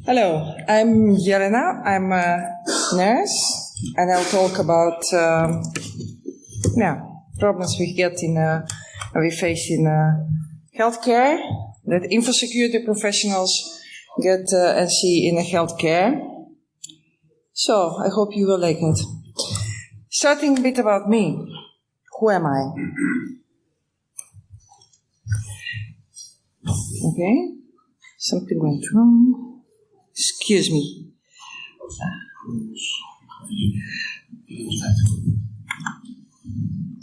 Hello, I'm Jelena. I'm a nurse, and I'll talk about problems we get we face in healthcare, that infosecurity professionals get and see in healthcare. So I hope you will like it. Starting a bit about me. Who am I? Okay, something went wrong. Excuse me.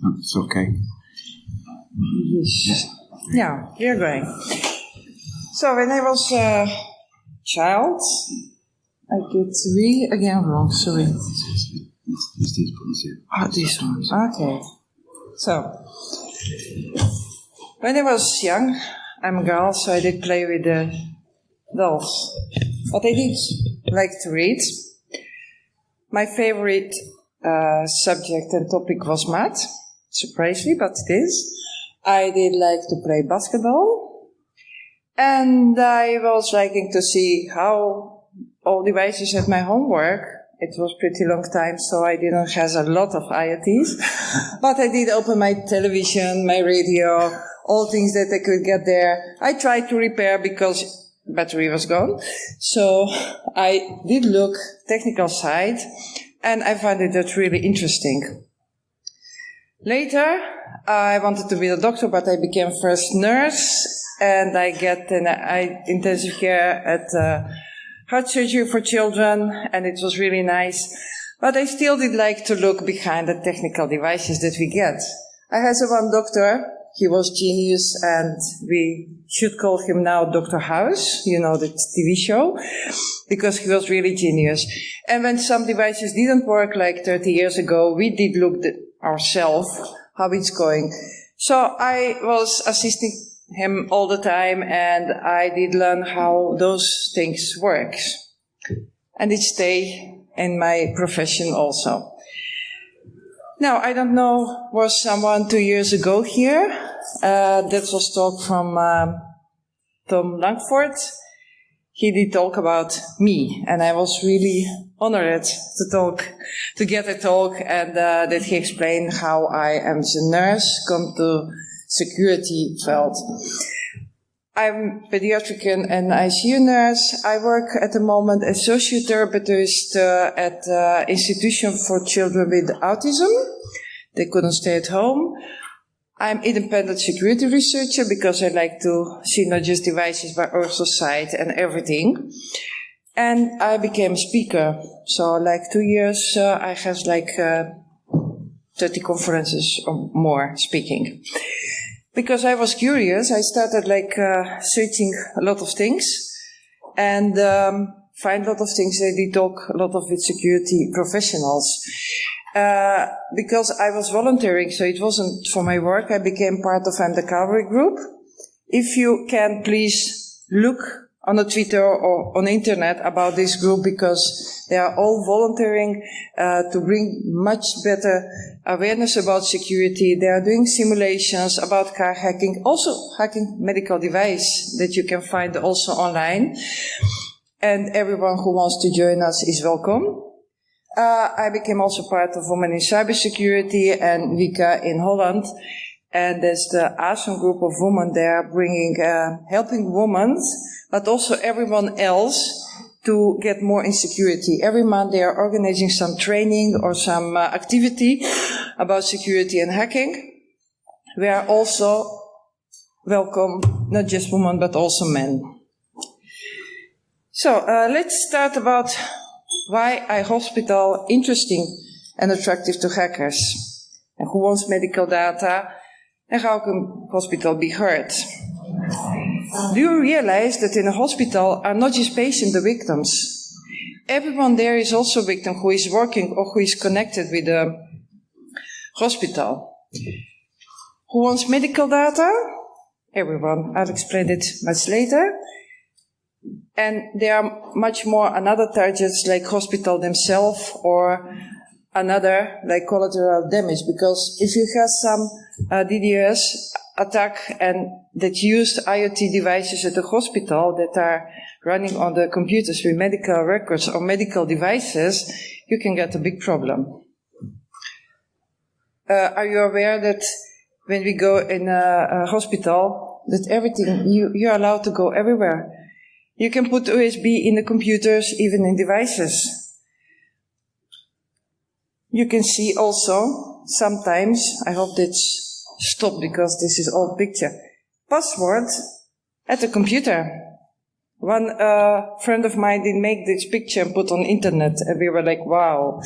Oh, it's okay. Yes. Yeah, you're going. So when I was a child, I get three again wrong. Sorry. It's these ones here. Oh, these ones. Okay. So when I was young, I'm a girl, so I did play with the dolls. But I did like to read. My favorite subject and topic was math, surprisingly, but it is. I did like to play basketball. And I was liking to see how all devices at my homework. It was pretty long time, so I didn't have a lot of IoTs. But I did open my television, my radio, all things that I could get there. I tried to repair because battery was gone. So I did look technical side, and I found it really interesting. Later, I wanted to be a doctor, but I became first nurse, and I get intensive care at heart surgery for children, and it was really nice. But I still did like to look behind the technical devices that we get. I had one doctor. He was genius, and we should call him now Dr. House, you know, the TV show, because he was really genius. And when some devices didn't work like 30 years ago, we did look ourselves how it's going. So I was assisting him all the time, and I did learn how those things work. And it stayed in my profession also. Now, I don't know, was someone 2 years ago here? That was talk from Tom Langford. He did talk about me, and I was really honored to get a talk, and that he explained how I, as a nurse, come to security field. I'm pediatric and ICU nurse. I work at the moment as sociotherapist at institution for children with autism. They couldn't stay at home. I'm independent security researcher because I like to see not just devices but also site and everything. And I became speaker. So like 2 years, I have like 30 conferences or more speaking. Because I was curious, I started like searching a lot of things and find a lot of things. I did talk a lot of with security professionals. Because I was volunteering, so it wasn't for my work. I became part of the Cavalry group. If you can, please look on the Twitter or on the internet about this group, because they are all volunteering to bring much better awareness about security. They are doing simulations about car hacking, also hacking medical device that you can find also online. And everyone who wants to join us is welcome. I became also part of Women in Cybersecurity and WICA in Holland. And there's the awesome group of women there bringing, helping women, but also everyone else to get more in security. Every month they are organizing some training or some activity about security and hacking. We are also welcome, not just women, but also men. So let's start about why is hospital interesting and attractive to hackers? And who wants medical data? And how can hospital be heard? Do you realize that in a hospital are not just patients the victims? Everyone there is also a victim who is working or who is connected with the hospital. Who wants medical data? Everyone. I'll explain it much later. And there are much more another targets like hospital themselves or another like collateral damage, because if you have some DDoS attack and that used IoT devices at the hospital that are running on the computers with medical records or medical devices, you can get a big problem. Are you aware that when we go in a hospital, that everything, you're allowed to go everywhere? You can put USB in the computers, even in devices. You can see also, sometimes, I hope that's stopped because this is old picture, password at the computer. One friend of mine did make this picture and put on internet, and we were like, wow.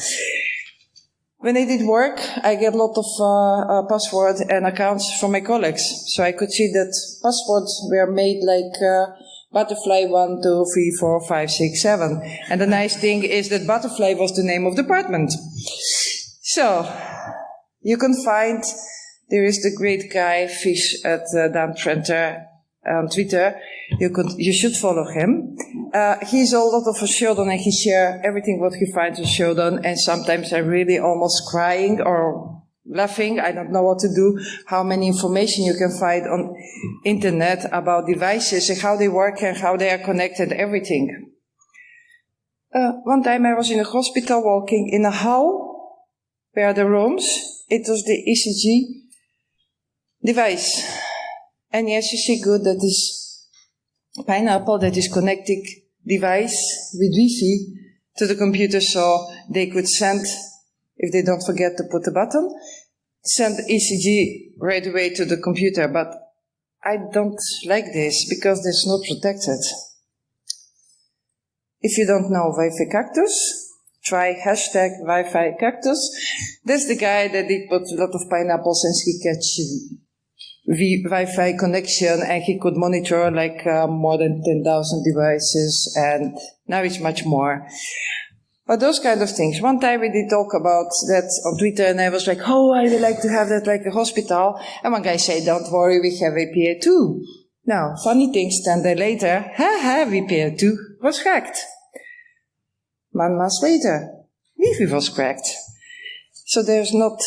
When I did work, I get a lot of passwords and accounts from my colleagues. So I could see that passwords were made like Butterfly 1, 2, 3, 4, 5, 6, 7. And the nice thing is that Butterfly was the name of the department. So, you can find, there is the great guy, Fish at Dan Trenter on Twitter. You should follow him. He's a lot of Sheldon and he shares everything what he finds on Sheldon, and sometimes I'm really almost crying or laughing. I don't know what to do. How many information you can find on internet about devices and how they work and how they are connected, everything. One time I was in a hospital walking in a hall where the rooms, it was the ECG device. And yes, you see good that this pineapple that is connecting device with Wi-Fi to the computer so they could send, if they don't forget to put the button, send ECG right away to the computer. But I don't like this because it's not protected. If you don't know Wi-Fi cactus, try hashtag Wi-Fi cactus. That's the guy that did put a lot of pineapples and he catch Wi-Fi connection, and he could monitor like more than 10,000 devices, and now it's much more. But those kind of things. One time we did talk about that on Twitter, and I was like, oh, I would like to have that like a hospital. And one guy said, don't worry, we have VPA 2. Now, funny things, 10 days later, VPA 2 was cracked. 1 month later, Wi-Fi was cracked. So there's not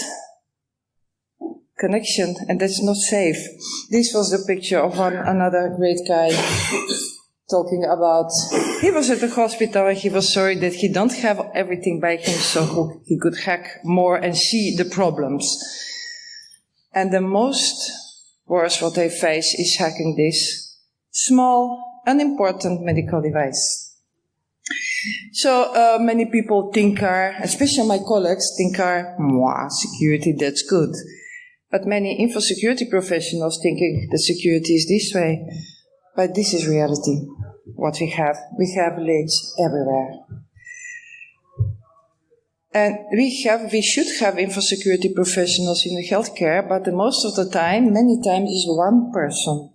connection, and that's not safe. This was the picture of another great guy talking about, he was at the hospital and he was sorry that he don't have everything by him so he could hack more and see the problems. And the most worst what they face is hacking this small, unimportant medical device. So many people think especially my colleagues think security, that's good. But many info security professionals thinking the security is this way. But this is reality, what we have. We have leaks everywhere. And we should have info security professionals in the healthcare, but most of the time, many times, is one person.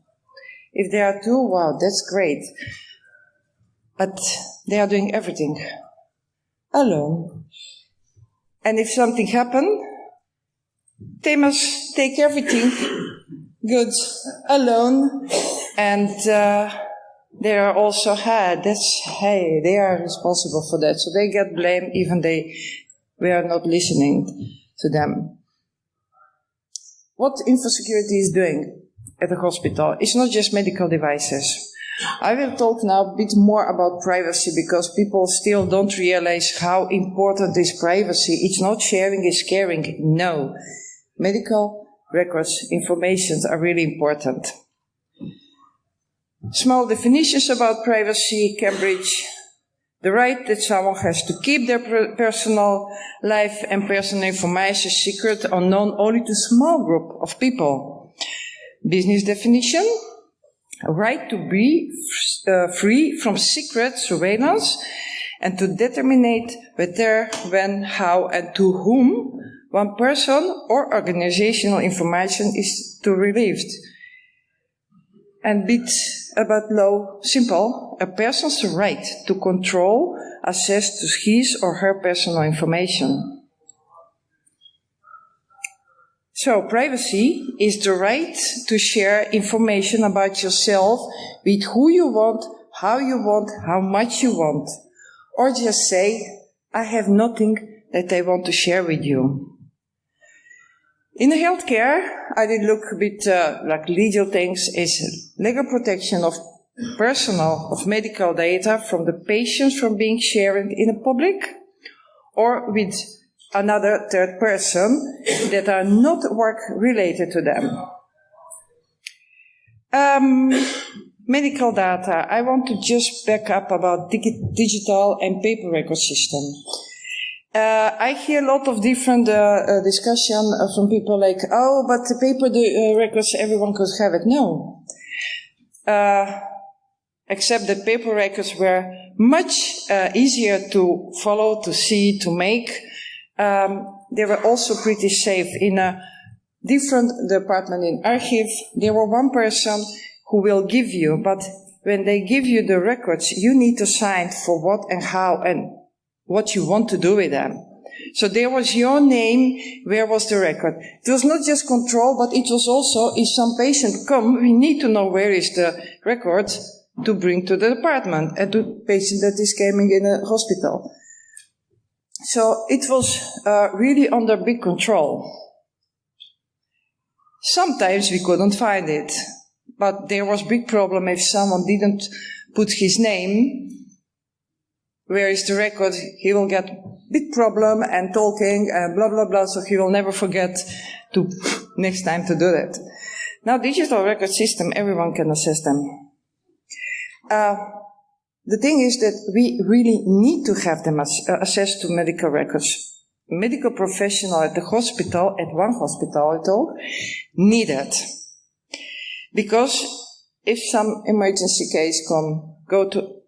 If there are two, wow, that's great. But they are doing everything alone. And if something happens, they must take everything good alone, and they are also they are responsible for that. So they get blamed even we are not listening to them. What InfoSecurity is doing at the hospital is not just medical devices. I will talk now a bit more about privacy because people still don't realize how important is privacy. It's not sharing, it's caring. No. Medical records, information are really important. Small definitions about privacy: Cambridge, the right that someone has to keep their personal life and personal information secret or known only to a small group of people. Business definition: a right to be free from secret surveillance and to determine whether, when, how, and to whom one person or organizational information is to relieved. And bit about law, simple, a person's right to control, access to his or her personal information. So privacy is the right to share information about yourself with who you want, how much you want. Or just say, I have nothing that I want to share with you. In the healthcare, I did look a bit like legal things, is legal protection of personal, of medical data from the patients from being shared in the public or with another third person that are not work related to them. Medical data. I want to just back up about digital and paper record system. I hear a lot of different discussion from people like, oh, but the paper records, everyone could have it. No. Except that paper records were much easier to follow, to see, to make. They were also pretty safe. In a different department in archive, there were one person who will give you, but when they give you the records, you need to sign for what and how and what you want to do with them. So there was your name, where was the record. It was not just control, but it was also, if some patient come, we need to know where is the record to bring to the department and to the patient that is coming in a hospital. So it was really under big control. Sometimes we couldn't find it, but there was big problem if someone didn't put his name. Where is the record? He will get big problem and talking and blah, blah, blah, so he will never forget to next time to do that. Now, digital record system, everyone can access them. The thing is that we really need to have them access to medical records. Medical professional at the hospital, at one hospital, need it. Because if some emergency case go to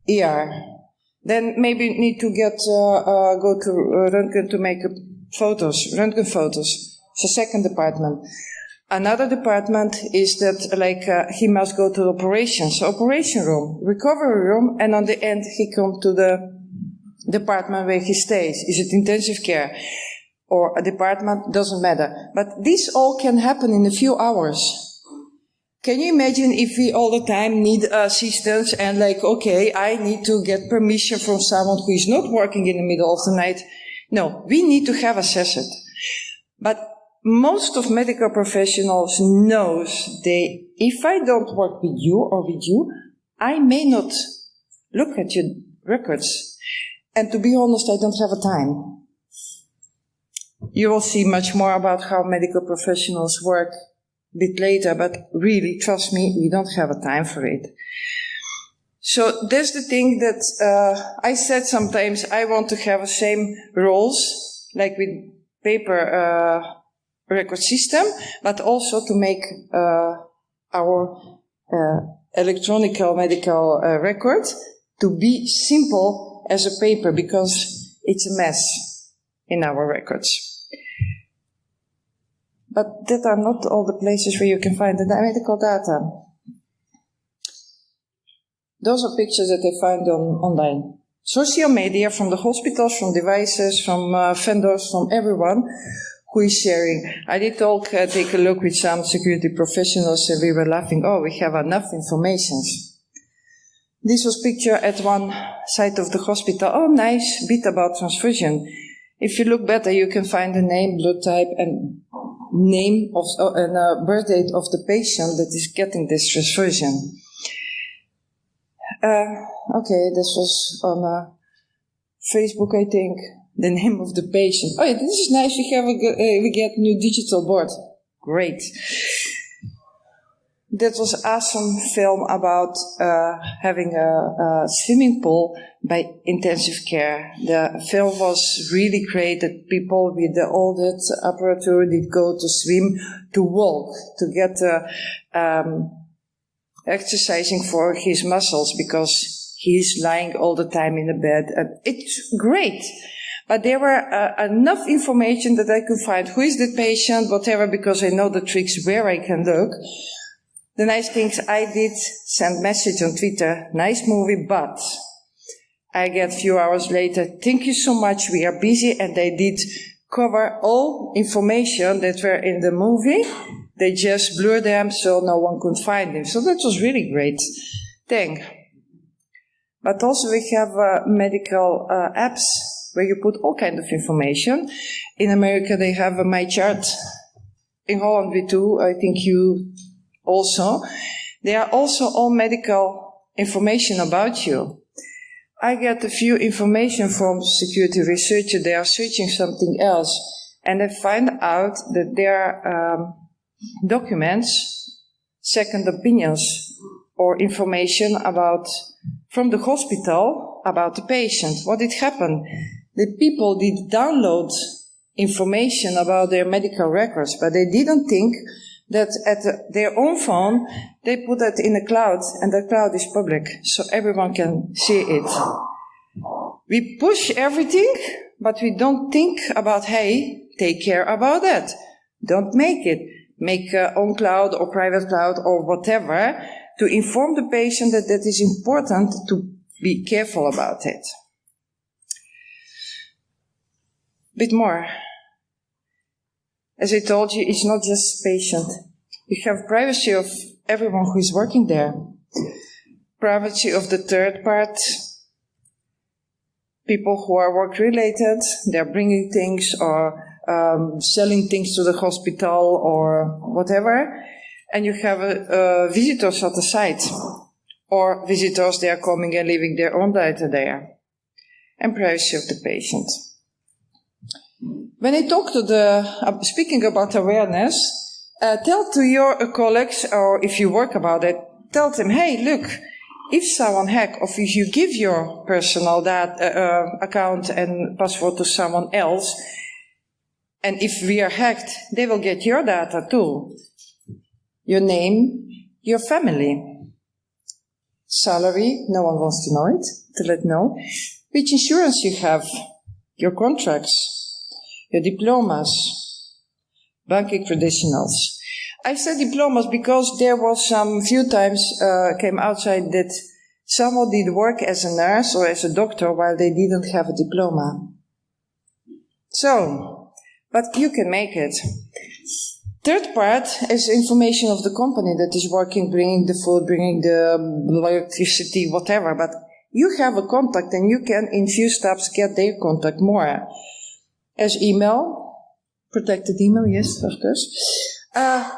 ER, then maybe need to go to Röntgen to make Röntgen photos. It's a second department. Another department is that, he must go to operations, operation room, recovery room, and on the end he comes to the department where he stays. Is it intensive care or a department? Doesn't matter. But this all can happen in a few hours. Can you imagine if we all the time need assistance and okay, I need to get permission from someone who is not working in the middle of the night? No, we need to have access it. But most of medical professionals knows if I don't work with you or with you, I may not look at your records. And to be honest, I don't have a time. You will see much more about how medical professionals work a bit later, but really, trust me, we don't have a time for it. So that's the thing that I said sometimes I want to have the same roles, like with paper record system, but also to make our electronic medical record to be simple as a paper, because it's a mess in our records. But that are not all the places where you can find the medical data. Those are pictures that I find online. Social media from the hospitals, from devices, from vendors, from everyone who is sharing. I did take a look with some security professionals and we were laughing, oh, we have enough information. This was picture at one side of the hospital. Oh, nice bit about transfusion. If you look better, you can find the name, blood type, and name of and birth date of the patient that is getting this transfusion. Okay, this was on Facebook, I think. The name of the patient. Oh, yeah, this is nice. We get new digital board. Great. That was awesome film about having a swimming pool by intensive care. The film was really great that people with all that apparatus did go to swim, to walk, to get exercising for his muscles because he's lying all the time in the bed. It's great. But there were enough information that I could find who is the patient, whatever, because I know the tricks where I can look. The nice things I did send message on Twitter, nice movie, but I get a few hours later, thank you so much, we are busy, and they did cover all information that were in the movie. They just blurred them so no one could find them. So that was really great thing. But also we have medical apps where you put all kinds of information. In America they have a My Chart in Holland we do, I think you also, they are also all medical information about you. I get a few information from security researchers, they are searching something else, and I find out that there are documents, second opinions, or information from the hospital about the patient. What did happen? The people did download information about their medical records, but they didn't think that at their own phone, they put it in a cloud, and the cloud is public, so everyone can see it. We push everything, but we don't think about, hey, take care about that. Don't make it. Make own cloud or private cloud or whatever to inform the patient that that is important to be careful about it. Bit more. As I told you, it's not just patient. You have privacy of everyone who is working there. Privacy of the third part. People who are work-related, they're bringing things or selling things to the hospital or whatever. And you have visitors at the site. Or visitors, they are coming and leaving their own data there. And privacy of the patient. When I talk to speaking about awareness, tell to your colleagues, or if you work about it, tell them, hey, look, if someone hack, or if you give your personal account and password to someone else, and if we are hacked, they will get your data too. Your name, your family, salary, no one wants to know it, to let know, which insurance you have, your contracts, your diplomas, banking credentials. I said diplomas because there was few times came outside that someone did work as a nurse or as a doctor while they didn't have a diploma. So, but you can make it. Third part is information of the company that is working, bringing the food, bringing the electricity, whatever. But you have a contact and you can in few steps get their contact more. As email, protected email, yes, of course.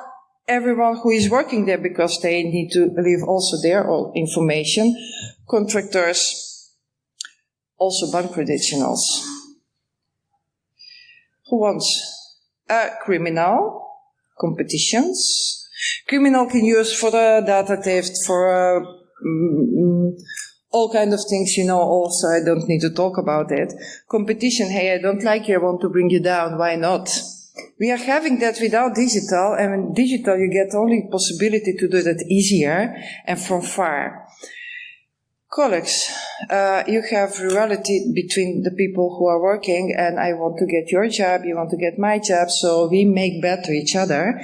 Everyone who is working there because they need to leave also their own information. Contractors, also bank credentials. Who wants? Criminal, competitions. Criminal can use for the data theft, for all kind of things, also I don't need to talk about it. Competition, hey, I don't like you, I want to bring you down, why not? We are having that without digital, and in digital you get only possibility to do that easier and from far. Colleagues, you have reality between the people who are working, and I want to get your job, you want to get my job, so we make bad to each other.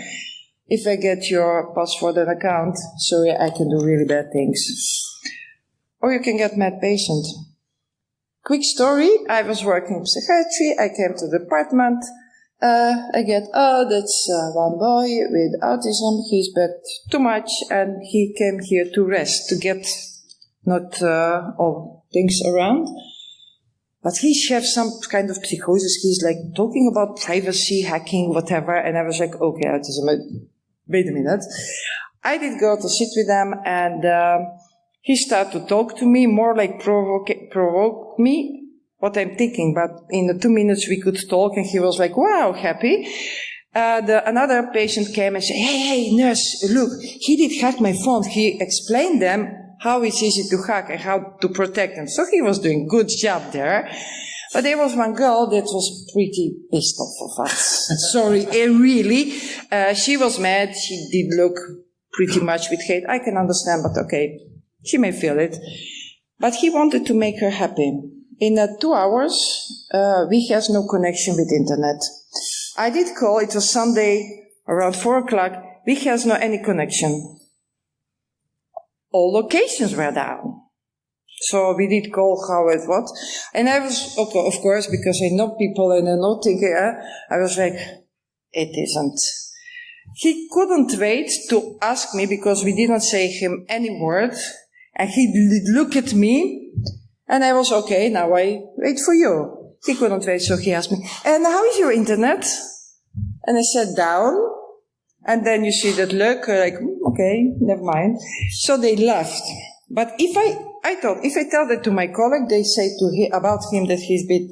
If I get your password and account, sorry, I can do really bad things. Or you can get mad patient. Quick story, I was working in psychiatry, I came to the department, I get, that's one boy with autism, he's bad too much, and he came here to rest, to get not all things around. But he has some kind of psychosis, he's like talking about privacy, hacking, whatever, and I was like, okay, autism, wait a minute. I did go to sit with them, and he started to talk to me, more like provoke me, what I'm thinking, but in the 2 minutes we could talk, and he was like, wow, happy. Another patient came and said, hey, nurse, look, he did hack my phone. He explained them how it's easy to hack and how to protect them. So he was doing good job there. But there was one girl that was pretty pissed off of us. Sorry, really. She was mad. She did look pretty much with hate. I can understand, but okay. She may feel it. But he wanted to make her happy. In 2 hours, we has no connection with internet. I did call, it was Sunday, around 4 o'clock, we has no any connection. All locations were down. So we did call how it what. And I was, okay, of course, because I know people and I know thinking, I was like, it isn't. He couldn't wait to ask me because we didn't say him any word. And he did look at me. And I was, okay, now I wait for you. He couldn't wait, so he asked me, and how is your internet? And I said, down. And then you see that look, like, okay, never mind. So they left. But if I thought, if I tell that to my colleague, they say about him that he's a bit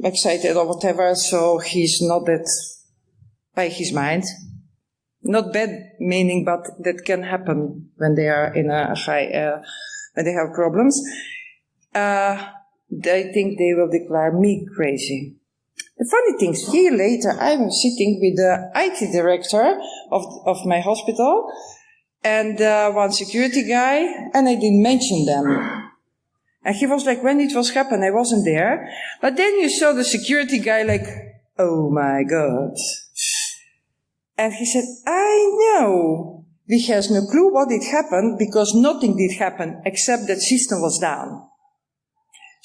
excited or whatever, so he's not that by his mind. Not bad meaning, but that can happen when they are in a high, when they have problems. They think they will declare me crazy. The funny thing is, a year later, I'm sitting with the IT director of my hospital and one security guy, and I didn't mention them. And he was like, when it was happened, I wasn't there. But then you saw the security guy like, oh my God. And he said, I know. We has no clue what did happen because nothing did happen except that system was down.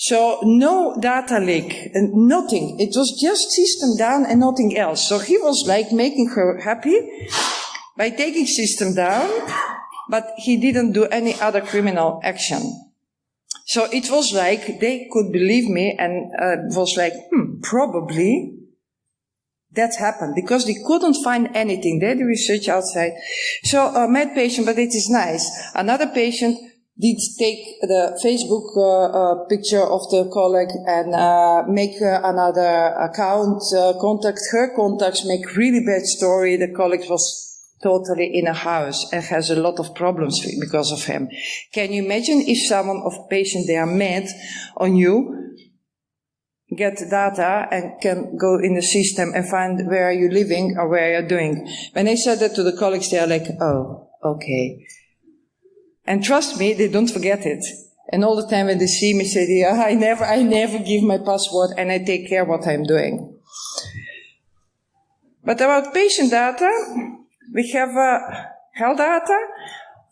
So no data leak, nothing. It was just system down and nothing else. So he was like making her happy by taking system down, but he didn't do any other criminal action. So it was like they could believe me and was like, probably that happened because they couldn't find anything. They did research outside. So mad patient, but it is nice. Another patient did take the Facebook picture of the colleague and make another account, contact her contacts, make really bad story. The colleague was totally in a house and has a lot of problems because of him. Can you imagine if someone of patient, they are mad on you, get data and can go in the system and find where you're living or where you're doing. When I said that to the colleagues, they are like, oh, okay. And trust me, they don't forget it. And all the time when they see me, say, yeah, I never give my password and I take care what I'm doing. But about patient data, we have health data,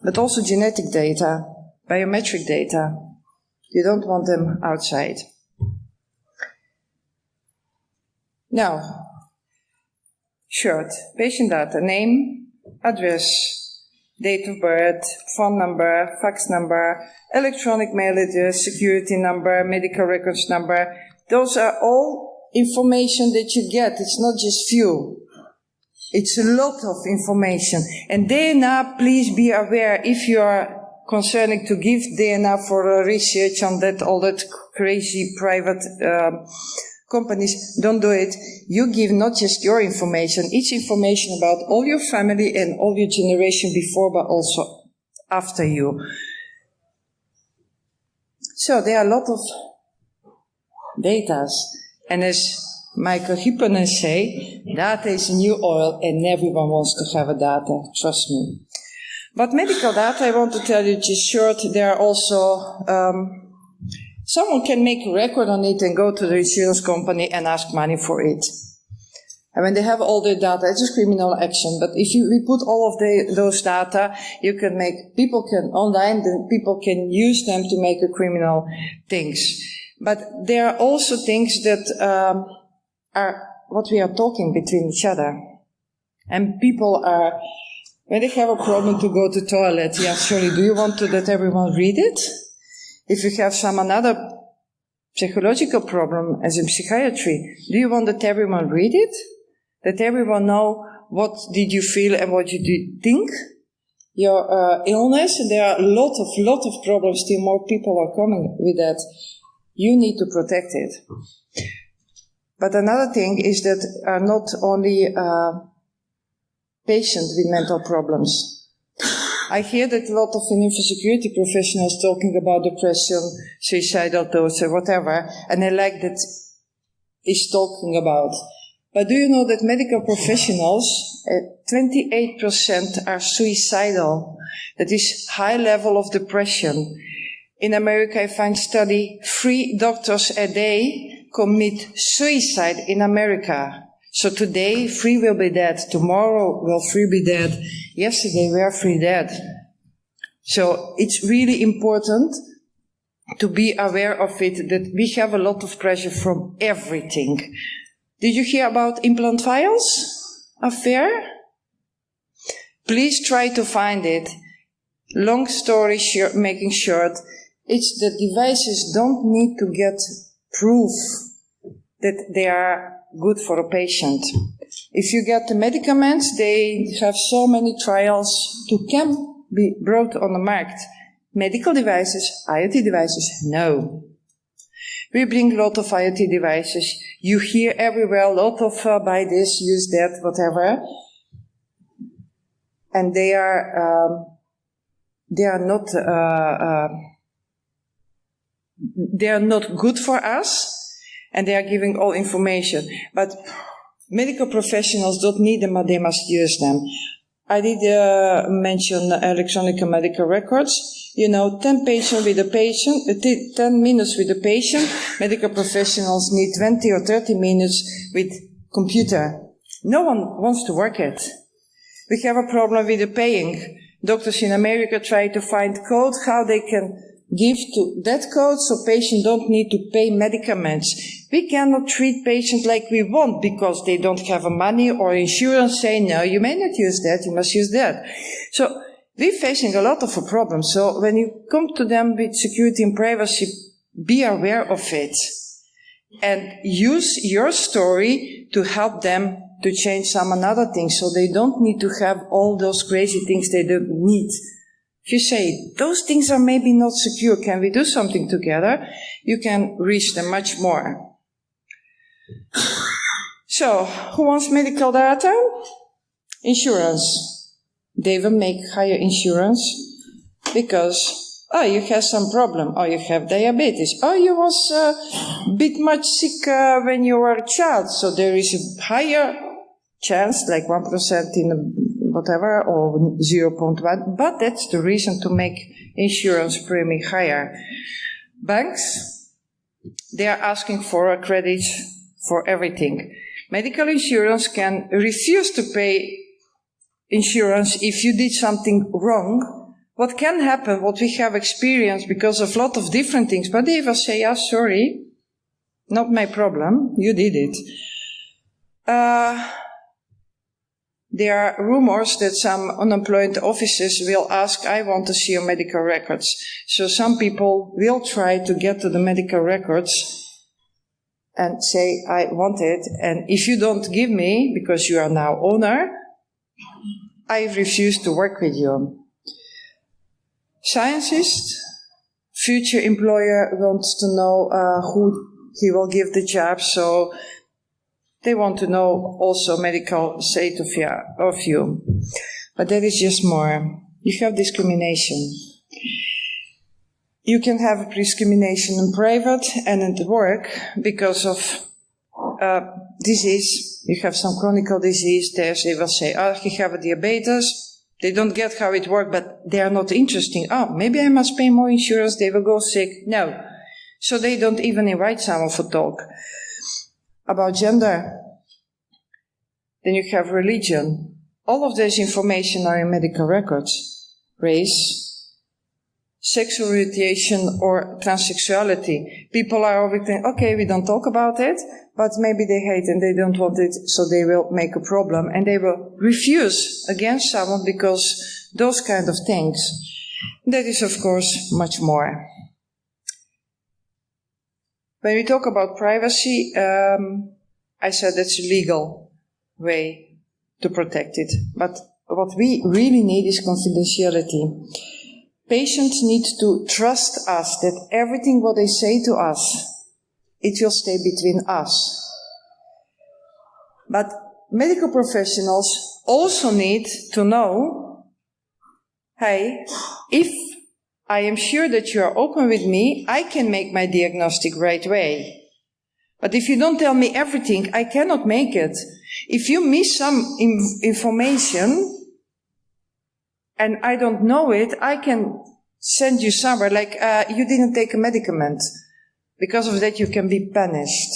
but also genetic data, biometric data. You don't want them outside. Now, short, patient data, name, address, date of birth, phone number, fax number, electronic mail address, security number, medical records number. Those are all information that you get. It's not just few. It's a lot of information. And DNA, please be aware if you are concerning to give DNA for research on that, all that crazy private companies, don't do it. You give not just your information, it's information about all your family and all your generation before, but also after you. So there are a lot of data. And as Michael Hipponen say, data is new oil and everyone wants to have a data, trust me. But medical data, I want to tell you just short, there are also someone can make a record on it and go to the insurance company and ask money for it. And when they have all the data, it's a criminal action. But if we put all of those data, you can make, people can online, then people can use them to make a criminal things. But there are also things that are what we are talking between each other. And people are, when they have a problem to go to toilet, yeah, surely, do you want to that everyone read it? If you have some another psychological problem as in psychiatry, do you want that everyone read it? That everyone know what did you feel and what you did think? Your illness, and there are a lot of problems, still more people are coming with that. You need to protect it. But another thing is that are not only patients with mental problems. I hear that a lot of security professionals talking about depression, suicidal thoughts, or whatever, and I like that he's talking about. But do you know that medical professionals, 28% are suicidal? That is high level of depression. In America, I find study 3 doctors a day commit suicide in America. So today, 3 will be dead. Tomorrow, will 3 be dead. Yesterday, were 3 dead. So it's really important to be aware of it, that we have a lot of pressure from everything. Did you hear about implant files affair? Please try to find it. Long story short, making short, it's that devices don't need to get proof that they are good for a patient. If you get the medicaments, they have so many trials to can be brought on the market. Medical devices, IoT devices, no. We bring a lot of IoT devices. You hear everywhere a lot of buy this, use that, whatever. And they are not good for us, and they are giving all information. But medical professionals don't need them, but they must use them. I did mention electronic medical records. 10 patients with a patient, 10 minutes with a patient. Medical professionals need 20 or 30 minutes with computer. No one wants to work it. We have a problem with the paying. Doctors in America try to find code, how they can give to that code so patients don't need to pay medicaments. We cannot treat patients like we want because they don't have money or insurance saying, no, you may not use that, you must use that. So we're facing a lot of problems. So when you come to them with security and privacy, be aware of it and use your story to help them to change some another things so they don't need to have all those crazy things they don't need. If you say, those things are maybe not secure, can we do something together? You can reach them much more. So, who wants medical data? Insurance. They will make higher insurance because, you have some problem, or you have diabetes, or you was a bit much sick when you were a child, so there is a higher chance, like 1% in whatever, or 0.1, but that's the reason to make insurance premium higher. Banks, they are asking for a credit for everything. Medical insurance can refuse to pay insurance if you did something wrong. What can happen, what we have experienced because of a lot of different things, but they will say, sorry, not my problem, you did it. There are rumors that some unemployed officers will ask, I want to see your medical records. So some people will try to get to the medical records and say, I want it. And if you don't give me, because you are now owner, I refuse to work with you. Scientist, future employer wants to know who he will give the job, so they want to know also medical state of you. But that is just more. You have discrimination. You can have discrimination in private and at work because of disease. You have some chronic disease. They will say, you have a diabetes. They don't get how it works, but they are not interesting. Maybe I must pay more insurance. They will go sick. No. So they don't even invite someone for talk. About gender. Then you have religion. All of this information are in medical records. Race, sexual orientation, or transsexuality. People are always saying, okay, we don't talk about it, but maybe they hate and they don't want it, so they will make a problem, and they will refuse against someone because those kind of things. That is, of course, much more. When we talk about privacy, I said that's a legal way to protect it. But what we really need is confidentiality. Patients need to trust us that everything what they say to us, it will stay between us. But medical professionals also need to know, hey, if I am sure that you are open with me, I can make my diagnostic right away. But if you don't tell me everything, I cannot make it. If you miss some information and I don't know it, I can send you somewhere, like you didn't take a medicament. Because of that, you can be punished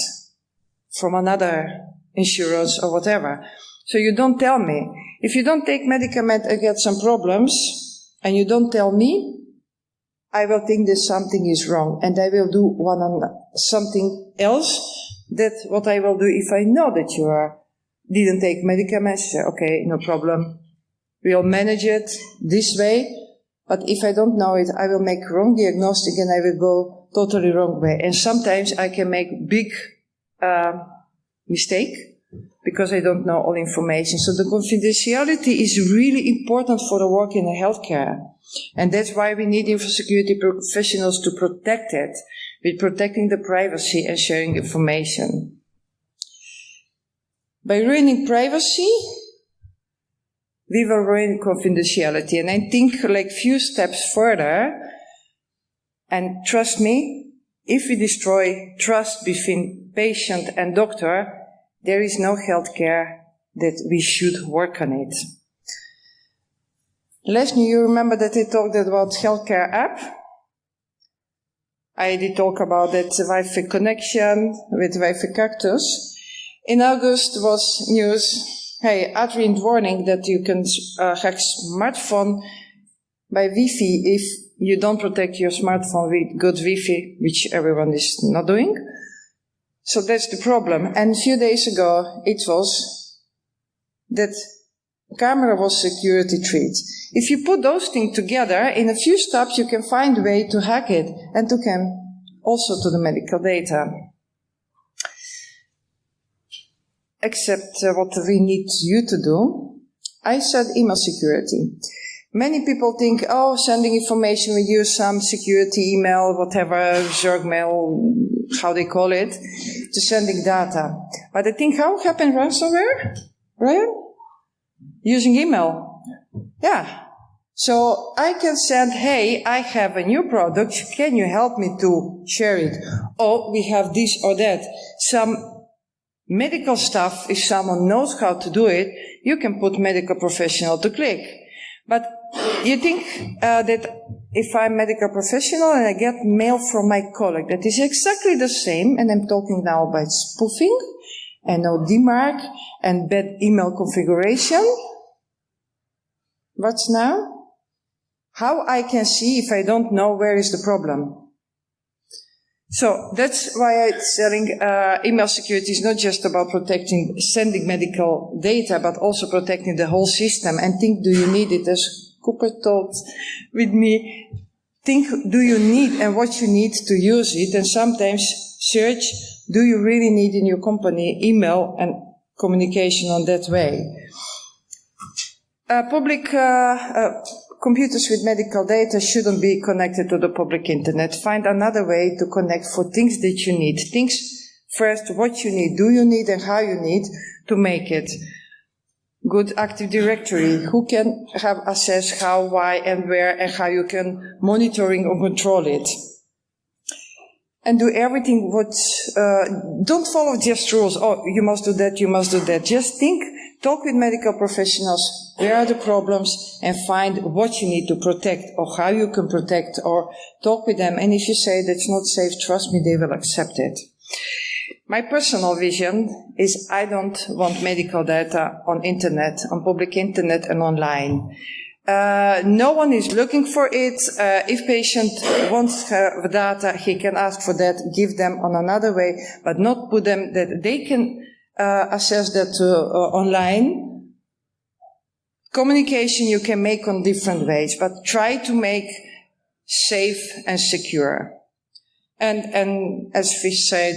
from another insurance or whatever. So you don't tell me. If you don't take medicament, I get some problems, and you don't tell me, I will think that something is wrong, and I will do something else. That's what I will do if I know that you didn't take medicaments. Okay, no problem. We'll manage it this way. But if I don't know it, I will make wrong diagnostic and I will go totally wrong way. And sometimes I can make big mistake because I don't know all information. So the confidentiality is really important for the work in the healthcare. And that's why we need infosecurity professionals to protect it, with protecting the privacy and sharing information. By ruining privacy, we will ruin confidentiality. And I think like few steps further, and trust me, if we destroy trust between patient and doctor, there is no healthcare that we should work on it. Leslie, you remember that I talked about healthcare app? I did talk about that Wi-Fi connection with Wi-Fi Cactus. In August was news, hey, urgent warning that you can hack smartphone by Wi-Fi if you don't protect your smartphone with good Wi-Fi, which everyone is not doing. So that's the problem. And a few days ago, it was that camera was security threat. If you put those things together, in a few steps you can find a way to hack it and to come also to the medical data. Except what we need you to do, I said email security. Many people think, oh, sending information, we use some security email, whatever, Zergmail, how they call it, to sending data. But I think, how happened ransomware? Ryan? Using email. Yeah. So I can send, hey, I have a new product, can you help me to share it? Oh, we have this or that. Some medical stuff, if someone knows how to do it, you can put medical professional to click. But you think that if I'm a medical professional and I get mail from my colleague that is exactly the same, and I'm talking now about spoofing and no DMARC and bad email configuration, what's now? How I can see if I don't know where is the problem? So that's why I'm telling email security is not just about protecting, sending medical data, but also protecting the whole system. And think, do you need it? As Cooper talked with me, think, do you need and what you need to use it? And sometimes search, do you really need in your company email and communication on that way? Computers with medical data shouldn't be connected to the public internet. Find another way to connect for things that you need. Things first, what you need, do you need, and how you need to make it. Good Active Directory. Who can have access, how, why, and where, and how you can monitoring or control it. And do everything don't follow just rules. Oh, you must do that, you must do that. Just think, talk with medical professionals, where are the problems, and find what you need to protect, or how you can protect, or talk with them. And if you say that's not safe, trust me, they will accept it. My personal vision is I don't want medical data on internet, on public internet and online. No one is looking for it. If patient wants the data, he can ask for that, give them on another way, but not put them that they can access that online. Communication you can make on different ways, but try to make safe and secure. And as Fish said,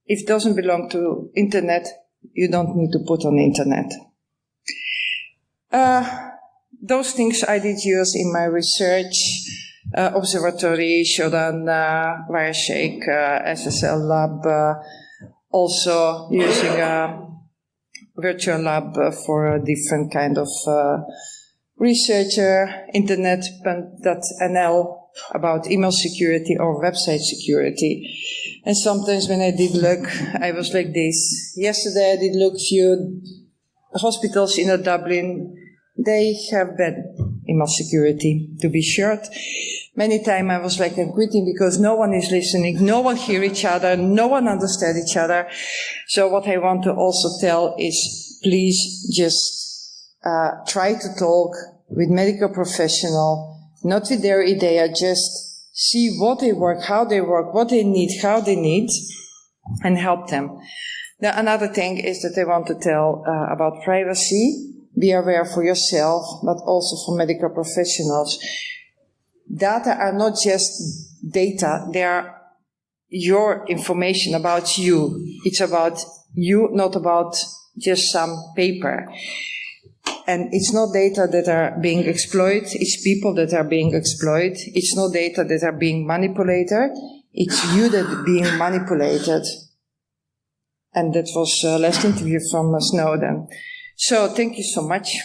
if it doesn't belong to internet, you don't need to put on internet. Those things I did use in my research, Observatory, Shodan, Wireshake, SSL Lab, also using a virtual lab for a different kind of researcher, internet.nl about email security or website security. And sometimes when I did look, I was like this. Yesterday I did look few hospitals in Dublin. They have bad email security, to be short. Many times I was like, I'm quitting because no one is listening, no one hear each other, no one understand each other. So what I want to also tell is, please just try to talk with medical professional, not with their idea, just see what they work, how they work, what they need, how they need, and help them. Now, another thing is that I want to tell about privacy. Be aware for yourself, but also for medical professionals. Data are not just data, they are your information about you. It's about you, not about just some paper. And it's not data that are being exploited, it's people that are being exploited, it's not data that are being manipulated, it's you that are being manipulated. And that was last interview from Snowden. So thank you so much.